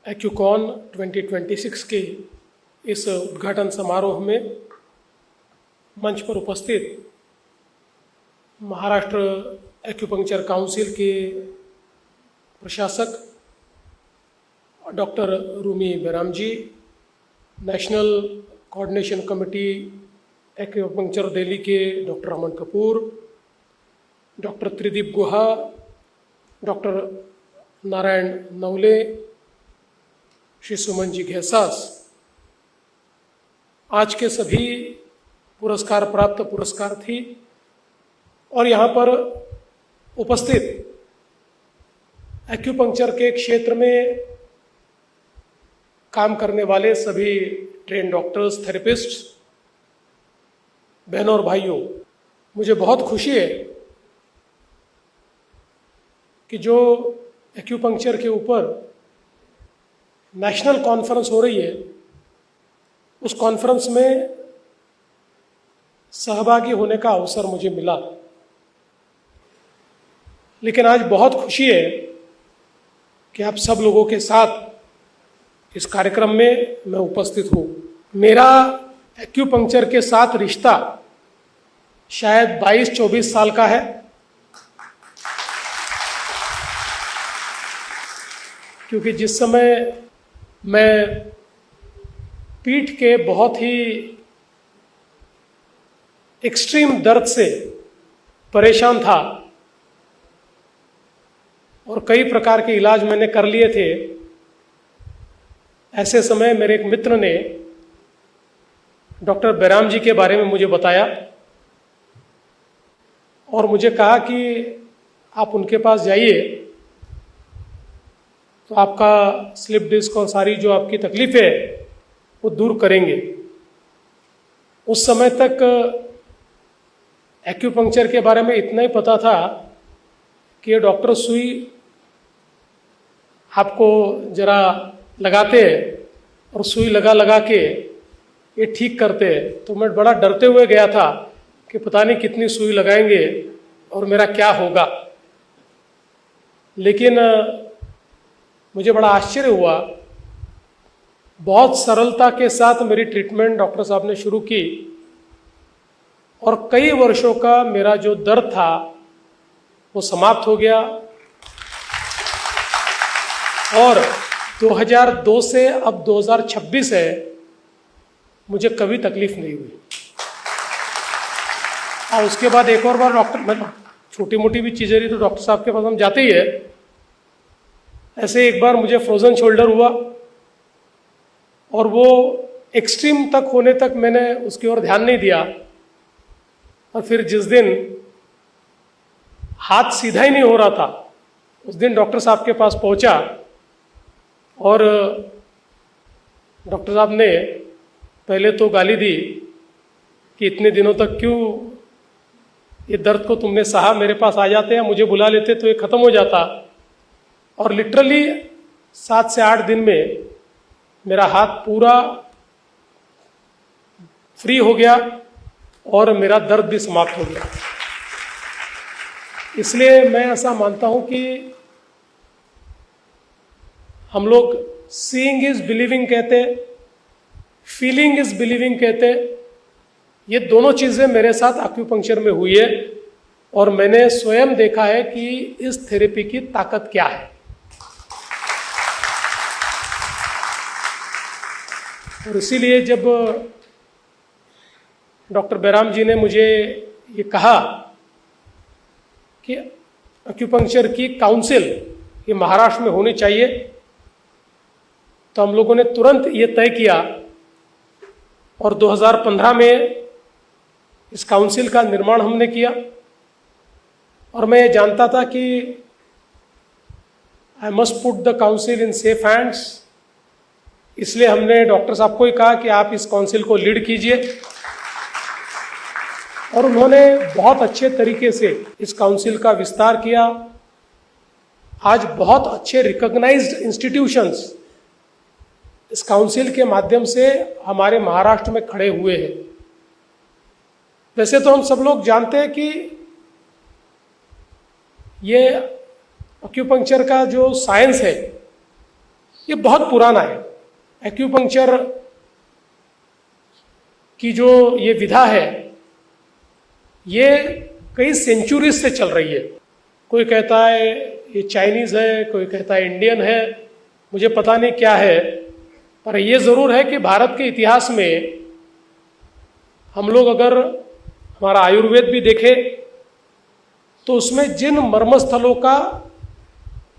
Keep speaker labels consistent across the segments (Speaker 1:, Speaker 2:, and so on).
Speaker 1: एक्यूकॉन 2026 के इस उद्घाटन समारोह में मंच पर उपस्थित महाराष्ट्र एक्यूपंक्चर काउंसिल के प्रशासक doctor Rumi Beram ji, national coordination committee acupuncture Delhi के doctor Aman Kapoor, doctor Tridip Guha, doctor Narayan Navale, Shri Suman ji Ghesas, आज के सभी पुरस्कार प्राप्त पुरस्कार्थी और यहाँ पर उपस्थित एक्यूपंक्चर के क्षेत्र में काम करने वाले सभी ट्रेन डॉक्टर्स, थेरेपिस्ट्स, बहनों और भाइयों, मुझे बहुत खुशी है कि जो एक्यूपंक्चर के ऊपर नेशनल कॉन्फ्रेंस हो रही है, उस कॉन्फ्रेंस में सहभागी होने का अवसर मुझे मिला। लेकिन आज बहुत खुशी है कि आप सब लोगों के साथ इस कार्यक्रम में मैं उपस्थित हूँ। मेरा एक्यूपंक्चर के साथ रिश्ता शायद 22-24 साल का है, क्योंकि जिस समय मैं पीठ के बहुत ही एक्सट्रीम दर्द से परेशान था और कई प्रकार के इलाज मैंने कर लिए थे, ऐसे समय मेरे एक मित्र ने डॉक्टर बेराम जी के बारे में मुझे बताया और मुझे कहा कि आप उनके पास जाइए तो आपका स्लिप डिस्क और सारी जो आपकी तकलीफ है वो दूर करेंगे। उस समय तक एक्यूपंक्चर के बारे में इतना ही पता था कि ये डॉक्टर सुई आपको जरा लगाते हैं और सुई लगा लगा के ये ठीक करते हैं। तो मैं बड़ा डरते हुए गया था कि पता नहीं कितनी सुई लगाएंगे और मेरा क्या होगा। लेकिन मुझे बड़ा आश्चर्य हुआ, बहुत सरलता के साथ मेरी ट्रीटमेंट डॉक्टर साहब ने शुरू की और कई वर्षों का मेरा जो दर्द था वो समाप्त हो गया और 2002 से अब 2026 है, मुझे कभी तकलीफ नहीं हुई। और उसके बाद एक और बार डॉक्टर, छोटी मोटी भी चीज़ें रही तो डॉक्टर साहब के पास हम जाते ही है। ऐसे एक बार मुझे फ्रोजन शोल्डर हुआ और वो एक्सट्रीम तक होने तक मैंने उसकी ओर ध्यान नहीं दिया और फिर जिस दिन हाथ सीधा ही नहीं हो रहा था, उस दिन डॉक्टर साहब के पास पहुंचा और डॉक्टर साहब ने पहले तो गाली दी कि इतने दिनों तक क्यों ये दर्द को तुमने सहा, मेरे पास आ जाते हैं, मुझे बुला लेते तो ये खत्म हो जाता। और लिटरली 7 से 8 दिन में मेरा हाथ पूरा फ्री हो गया और मेरा दर्द भी समाप्त हो गया। इसलिए मैं ऐसा मानता हूं कि हम लोग सीइंग इज बिलीविंग कहते, फीलिंग इज बिलीविंग कहते, ये दोनों चीज़ें मेरे साथ एक्यूपंक्चर में हुई है और मैंने स्वयं देखा है कि इस थेरेपी की ताकत क्या है। और इसीलिए जब डॉक्टर बेराम जी ने मुझे ये कहा कि एक्यूपंक्चर की काउंसिल ये महाराष्ट्र में होनी चाहिए, तो हम लोगों ने तुरंत ये तय किया और 2015 में इस काउंसिल का निर्माण हमने किया। और मैं ये जानता था कि I must put the council in safe hands, इसलिए हमने डॉक्टर साहब को ही कहा कि आप इस काउंसिल को लीड कीजिए और उन्होंने बहुत अच्छे तरीके से इस काउंसिल का विस्तार किया। आज बहुत अच्छे रिकॉग्नाइज्ड इंस्टीट्यूशंस इस काउंसिल के माध्यम से हमारे महाराष्ट्र में खड़े हुए हैं। वैसे तो हम सब लोग जानते हैं कि ये एक्यूपंक्चर का जो साइंस है ये बहुत पुराना है। एक्यूपंक्चर की जो ये विधा है ये कई सेंचुरीज से चल रही है। कोई कहता है ये चाइनीज है, कोई कहता है इंडियन है, मुझे पता नहीं क्या है, पर ये जरूर है कि भारत के इतिहास में हम लोग अगर हमारा आयुर्वेद भी देखें तो उसमें जिन मर्मस्थलों का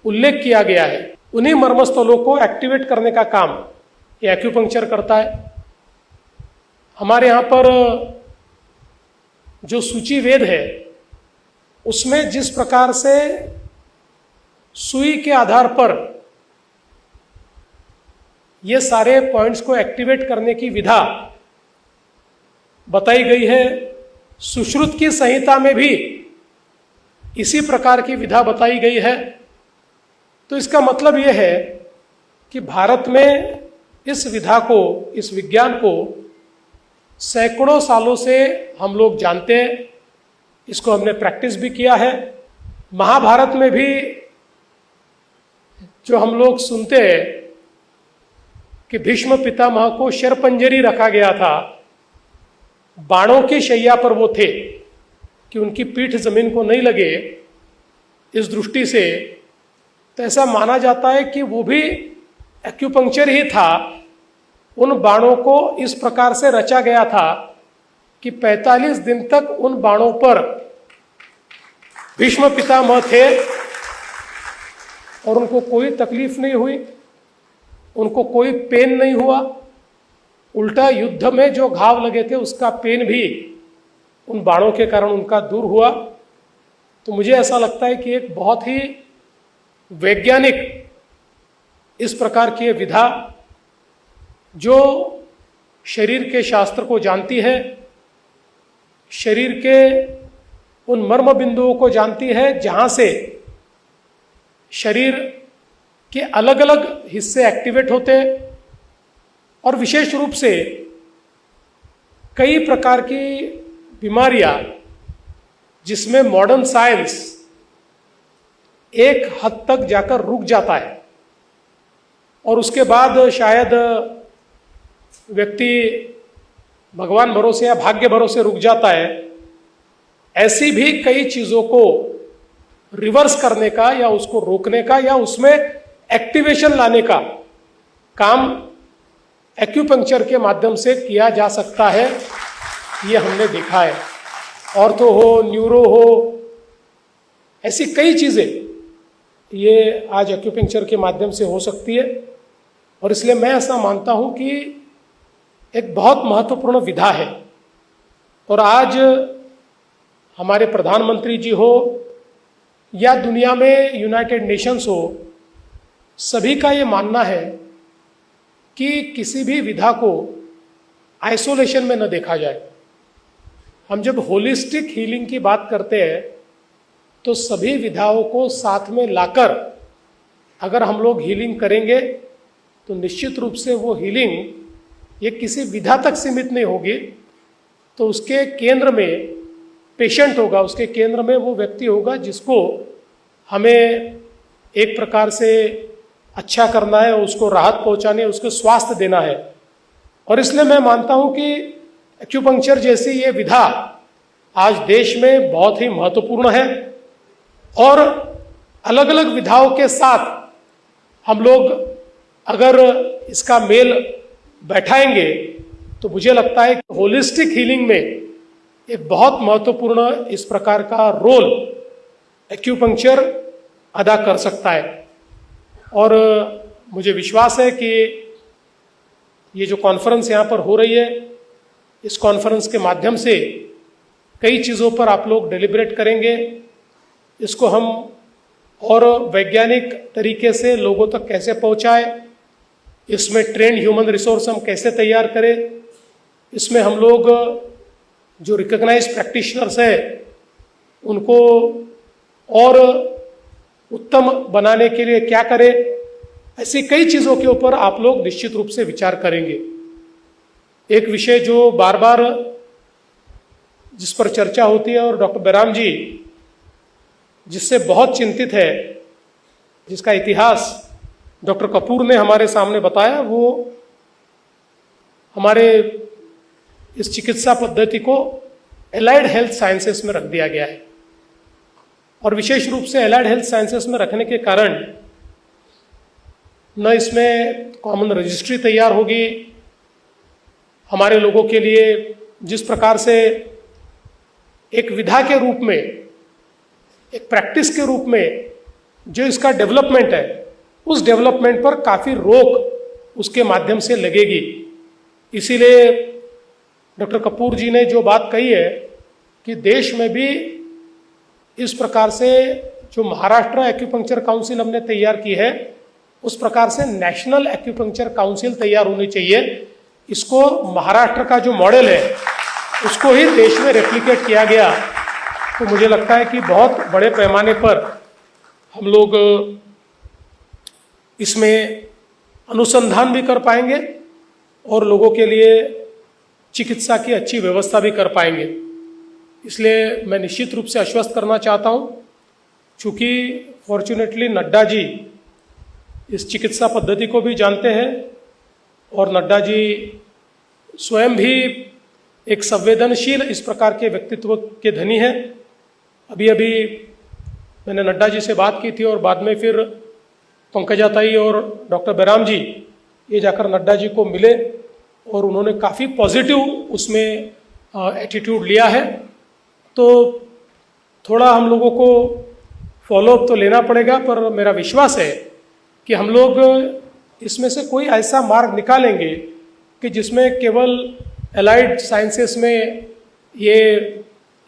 Speaker 1: उल्लेख किया गया है उन्हीं मर्मस्थलों को एक्टिवेट करने का काम ये एक्यूपंक्चर करता है। हमारे यहाँ पर जो सूची वेद है उसमें जिस प्रकार से सुई के आधार पर ये सारे पॉइंट्स को एक्टिवेट करने की विधा बताई गई है, सुश्रुत की संहिता में भी इसी प्रकार की विधा बताई गई है। तो इसका मतलब यह है कि भारत में इस विधा को, इस विज्ञान को सैकड़ों सालों से हम लोग जानते हैं, इसको हमने प्रैक्टिस भी किया है। महाभारत में भी जो हम लोग सुनते हैं कि भीष्म पितामह को शरपंजरी रखा गया था, बाणों की शैया पर वो थे कि उनकी पीठ जमीन को नहीं लगे, इस दृष्टि से तो ऐसा माना जाता है कि वो भी एक्यूपंक्चर ही था। उन बाणों को इस प्रकार से रचा गया था कि 45 दिन तक उन बाणों पर भीष्म पितामह थे और उनको कोई तकलीफ नहीं हुई, उनको कोई पेन नहीं हुआ। उल्टा युद्ध में जो घाव लगे थे उसका पेन भी उन बाणों के कारण उनका दूर हुआ। तो मुझे ऐसा लगता है कि एक बहुत ही वैज्ञानिक इस प्रकार की विधा जो शरीर के शास्त्र को जानती है, शरीर के उन मर्म बिंदुओं को जानती है जहां से शरीर के अलग अलग हिस्से एक्टिवेट होते हैं, और विशेष रूप से कई प्रकार की बीमारियां जिसमें मॉडर्न साइंस एक हद तक जाकर रुक जाता है और उसके बाद शायद व्यक्ति भगवान भरोसे या भाग्य भरोसे रुक जाता है। ऐसी भी कई चीजों को रिवर्स करने का या उसको रोकने का या उसमें एक्टिवेशन लाने का काम एक्यूपंक्चर के माध्यम से किया जा सकता है, ये हमने देखा है। ऑर्थो हो, न्यूरो हो, ऐसी कई चीजें ये आज एक्यूपंक्चर के माध्यम से हो सकती है। और इसलिए मैं ऐसा मानता हूं कि एक बहुत महत्वपूर्ण विधा है। और आज हमारे प्रधानमंत्री जी हो या दुनिया में यूनाइटेड नेशंस हो, सभी का ये मानना है कि किसी भी विधा को आइसोलेशन में न देखा जाए। हम जब होलिस्टिक हीलिंग की बात करते हैं तो सभी विधाओं को साथ में लाकर अगर हम लोग हीलिंग करेंगे तो निश्चित रूप से वो हीलिंग ये किसी विधा तक सीमित नहीं होगी। तो उसके केंद्र में पेशेंट होगा, उसके केंद्र में वो व्यक्ति होगा जिसको हमें एक प्रकार से अच्छा करना है, उसको राहत पहुंचानी है, उसको स्वास्थ्य देना है। और इसलिए मैं मानता हूं कि एक्यूपंक्चर जैसी ये विधा आज देश में बहुत ही महत्वपूर्ण है। और अलग अलग विधाओं के साथ हम लोग अगर इसका मेल बैठाएंगे तो मुझे लगता है कि होलिस्टिक हीलिंग में एक बहुत महत्वपूर्ण इस प्रकार का रोल एक्यूपंक्चर अदा कर सकता है। और मुझे विश्वास है कि ये जो कॉन्फ्रेंस यहाँ पर हो रही है, इस कॉन्फ्रेंस के माध्यम से कई चीज़ों पर आप लोग डेलिब्रेट करेंगे। इसको हम और वैज्ञानिक तरीके से लोगों तक कैसे पहुँचाए, इसमें ट्रेंड ह्यूमन रिसोर्स हम कैसे तैयार करें, इसमें हम लोग जो रिकॉग्नाइज्ड प्रैक्टिशनर्स हैं उनको और उत्तम बनाने के लिए क्या करें, ऐसी कई चीज़ों के ऊपर आप लोग निश्चित रूप से विचार करेंगे। एक विषय जो बार बार जिस पर चर्चा होती है और डॉक्टर बैराम जी जिससे बहुत चिंतित है, जिसका इतिहास डॉक्टर कपूर ने हमारे सामने बताया, वो हमारे इस चिकित्सा पद्धति को एलाइड हेल्थ साइंसेस में रख दिया गया है। और विशेष रूप से एलाइड हेल्थ साइंसेस में रखने के कारण न इसमें कॉमन रजिस्ट्री तैयार होगी, हमारे लोगों के लिए जिस प्रकार से एक विधा के रूप में, एक प्रैक्टिस के रूप में जो इसका डेवलपमेंट है, उस डेवलपमेंट पर काफ़ी रोक उसके माध्यम से लगेगी। इसीलिए डॉक्टर कपूर जी ने जो बात कही है कि देश में भी इस प्रकार से जो महाराष्ट्र एक्यूपंक्चर काउंसिल हमने तैयार की है, उस प्रकार से नेशनल एक्यूपंक्चर काउंसिल तैयार होनी चाहिए। इसको महाराष्ट्र का जो मॉडल है उसको ही देश में रेप्लिकेट किया गया तो मुझे लगता है कि बहुत बड़े पैमाने पर हम लोग इसमें अनुसंधान भी कर पाएंगे और लोगों के लिए चिकित्सा की अच्छी व्यवस्था भी कर पाएंगे। इसलिए मैं निश्चित रूप से आश्वस्त करना चाहता हूँ, चूँकि फॉर्चुनेटली नड्डा जी इस चिकित्सा पद्धति को भी जानते हैं और नड्डा जी स्वयं भी एक संवेदनशील इस प्रकार के व्यक्तित्व के धनी हैं। अभी अभी मैंने नड्डा जी से बात की थी और बाद में फिर पंकजाताई और डॉक्टर बैराम जी ये जाकर नड्डा जी को मिले और उन्होंने काफ़ी पॉजिटिव उसमें एटीट्यूड लिया है। तो थोड़ा हम लोगों को फॉलोअप तो लेना पड़ेगा, पर मेरा विश्वास है कि हम लोग इसमें से कोई ऐसा मार्ग निकालेंगे कि जिसमें केवल एलाइड साइंसेस में ये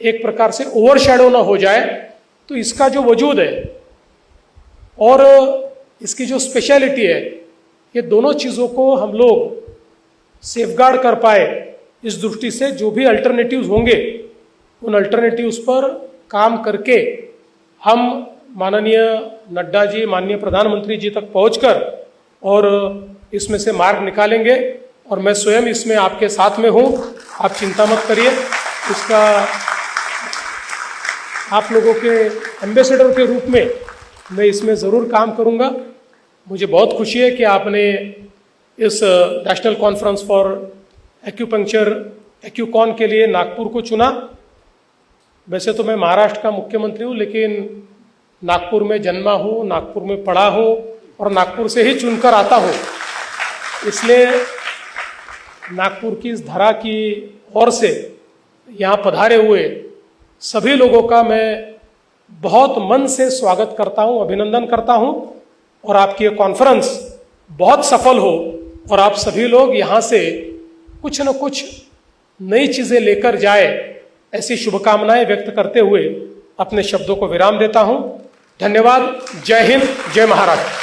Speaker 1: एक प्रकार से ओवरशैडो ना हो जाए। तो इसका जो वजूद है और इसकी जो स्पेशलिटी है, ये दोनों चीज़ों को हम लोग सेफगार्ड कर पाए, इस दृष्टि से जो भी अल्टरनेटिव्स होंगे उन अल्टरनेटिव्स पर काम करके हम माननीय नड्डा जी, माननीय प्रधानमंत्री जी तक पहुंचकर और इसमें से मार्ग निकालेंगे। और मैं स्वयं इसमें आपके साथ में हूँ, आप चिंता मत करिए। इसका आप लोगों के एम्बेसडर के रूप में मैं इसमें ज़रूर काम करूँगा। मुझे बहुत खुशी है कि आपने इस नेशनल कॉन्फ्रेंस फॉर एक्यूपंक्चर एक्यूकॉन के लिए नागपुर को चुना। वैसे तो मैं महाराष्ट्र का मुख्यमंत्री हूँ, लेकिन नागपुर में जन्मा हूँ, नागपुर में पढ़ा हूँ और नागपुर से ही चुनकर आता हूँ। इसलिए नागपुर की इस धरा की ओर से यहाँ पधारे हुए सभी लोगों का मैं बहुत मन से स्वागत करता हूँ, अभिनंदन करता हूँ और आपकी ये कॉन्फ्रेंस बहुत सफल हो और आप सभी लोग यहाँ से कुछ न कुछ नई चीज़ें लेकर जाए, ऐसी शुभकामनाएं व्यक्त करते हुए अपने शब्दों को विराम देता हूँ। धन्यवाद। जय हिंद, जय महाराष्ट्र।